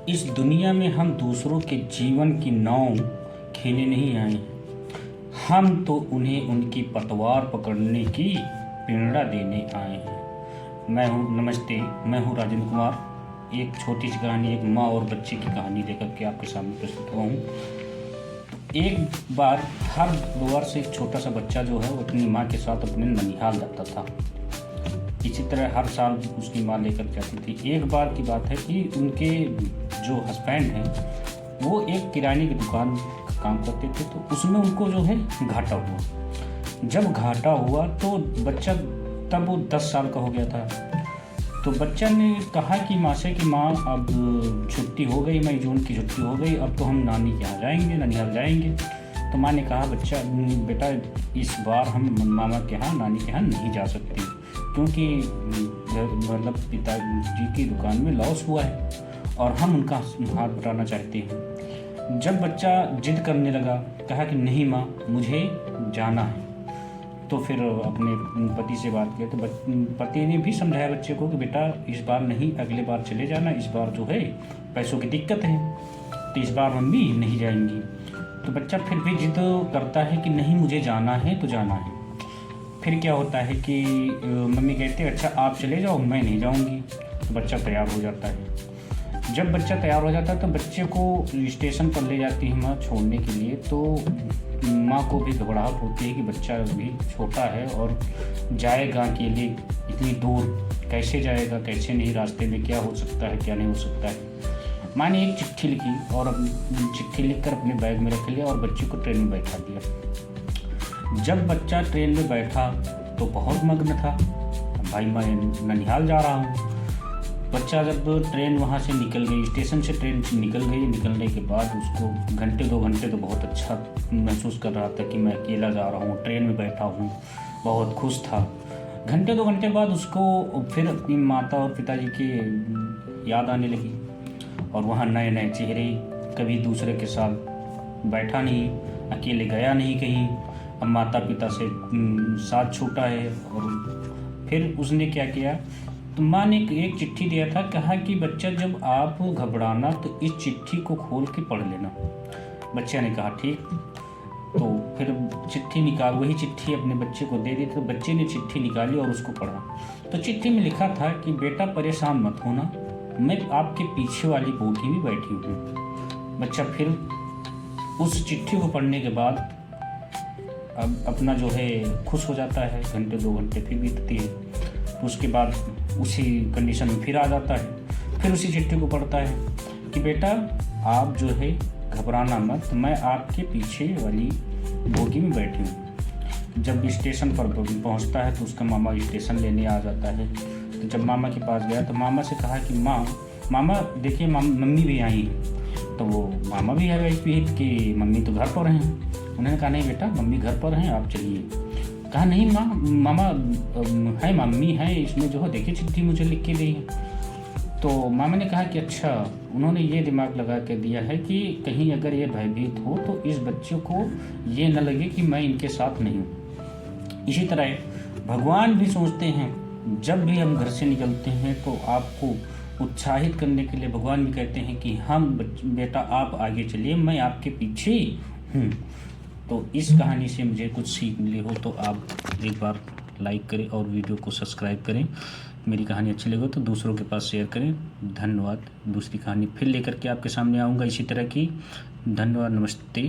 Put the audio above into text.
इस दुनिया में हम दूसरों के जीवन की नाव खेलने नहीं आए हैं, हम तो उन्हें उनकी पतवार पकड़ने की प्रेरणा देने आए हैं। नमस्ते, मैं हूँ राजेंद्र कुमार। एक छोटी सी कहानी, एक माँ और बच्चे की कहानी लेकर के आपके सामने प्रस्तुत हुआ हूँ। एक बार हर 2 वर्ष एक छोटा सा बच्चा जो है वो अपनी माँ के साथ अपने ननिहाल जाता था। इसी तरह हर साल उसकी माँ लेकर जाती थी। एक बार की बात है कि उनके जो हस्बैंड हैं वो एक किराने की दुकान का काम करते थे, तो उसमें उनको जो है घाटा हुआ। जब घाटा हुआ तो बच्चा, तब वो 10 साल का हो गया था, तो बच्चा ने कहा कि माँ से कि माँ अब छुट्टी हो गई, मई जून की छुट्टी हो गई, अब तो हम नानी के यहाँ जाएंगे, ननिहाल जाएंगे। तो माँ ने कहा बेटा इस बार हम मामा के यहाँ, नानी के यहाँ नहीं जा सकते, क्योंकि मतलब पिताजी की दुकान में लॉस हुआ है और हम उनका हाथ बटाना चाहते हैं। जब बच्चा जिद करने लगा, कहा कि नहीं माँ मुझे जाना है, तो फिर अपने पति से बात की, तो पति ने भी समझाया बच्चे को कि बेटा इस बार नहीं, अगले बार चले जाना, इस बार जो है पैसों की दिक्कत है, तो इस बार मम्मी नहीं जाएंगी। तो बच्चा फिर भी जिद करता है कि नहीं मुझे जाना है तो जाना है। फिर क्या होता है कि मम्मी कहती है अच्छा आप चले जाओ, मैं नहीं जाऊंगी। तो बच्चा तैयार हो जाता है। जब बच्चा तैयार हो जाता है तो बच्चे को स्टेशन पर ले जाती है माँ छोड़ने के लिए। तो माँ को भी घबराहट होती है कि बच्चा भी छोटा है और जाएगा अकेले इतनी दूर, कैसे जाएगा कैसे नहीं, रास्ते में क्या हो सकता है क्या नहीं हो सकता है। माँ ने एक चिट्ठी लिखी और चिट्ठी लिखकर अपने बैग में रख लिया और बच्चे को ट्रेन में बैठा दिया। जब बच्चा ट्रेन में बैठा तो बहुत मग्न था, भाई मैं ननिहाल जा रहा हूँ। बच्चा जब ट्रेन वहाँ से निकल गई, स्टेशन से ट्रेन निकल गई, निकलने के बाद उसको घंटे 2 घंटे तो बहुत अच्छा महसूस कर रहा था कि मैं अकेला जा रहा हूँ, ट्रेन में बैठा हूँ, बहुत खुश था। घंटे 2 घंटे बाद उसको फिर अपनी माता और पिताजी की याद आने लगी और वहाँ नए नए चेहरे, कभी दूसरे के साथ बैठा नहीं, अकेले गया नहीं कहीं, अब माता पिता से साथ छूटा है। और फिर उसने क्या किया, तो माँ ने एक चिट्ठी दिया था, कहा कि बच्चा जब आप घबराना तो इस चिट्ठी को खोल के पढ़ लेना। बच्चे ने कहा ठीक। तो फिर चिट्ठी निकाल, वही चिट्ठी अपने बच्चे को दे दी। तो बच्चे ने चिट्ठी निकाली और उसको पढ़ा। तो चिट्ठी में लिखा था कि बेटा परेशान मत होना, मैं आपके पीछे वाली बोगी में बैठी हूँ। बच्चा फिर उस चिट्ठी को पढ़ने के बाद अब अपना जो है खुश हो जाता है। घंटे 2 घंटे फिर बीतती है, तो उसके बाद उसी कंडीशन में फिर आ जाता है। फिर उसी चिट्ठी को पढ़ता है कि बेटा आप जो है घबराना मत, मैं आपके पीछे वाली बोगी में बैठी हूँ। जब स्टेशन पर पहुँचता है तो उसका मामा स्टेशन लेने आ जाता है। तो जब मामा के पास गया तो मामा से कहा कि मामा देखिए मम्मी भी आई हैं। तो वो मामा भी है कि मम्मी तो घर पर हैं। उन्होंने कहा नहीं बेटा मम्मी घर पर हैं, आप चलिए। कहा नहीं मामा है, मम्मी है, इसमें जो है देखिए चिट्ठी मुझे लिख के दी है। तो मामा ने कहा कि अच्छा, उन्होंने ये दिमाग लगा के दिया है कि कहीं अगर ये भयभीत हो तो इस बच्चे को ये न लगे कि मैं इनके साथ नहीं हूँ। इसी तरह भगवान भी सोचते हैं, जब भी हम घर से निकलते हैं तो आपको उत्साहित करने के लिए भगवान भी कहते हैं कि हम बेटा आप आगे चलिए, मैं आपके पीछे हूँ। तो इस कहानी से मुझे कुछ सीख मिली हो तो आप एक बार लाइक करें और वीडियो को सब्सक्राइब करें। मेरी कहानी अच्छी लगे तो दूसरों के पास शेयर करें। धन्यवाद। दूसरी कहानी फिर लेकर के आपके सामने आऊँगा इसी तरह की। धन्यवाद, नमस्ते।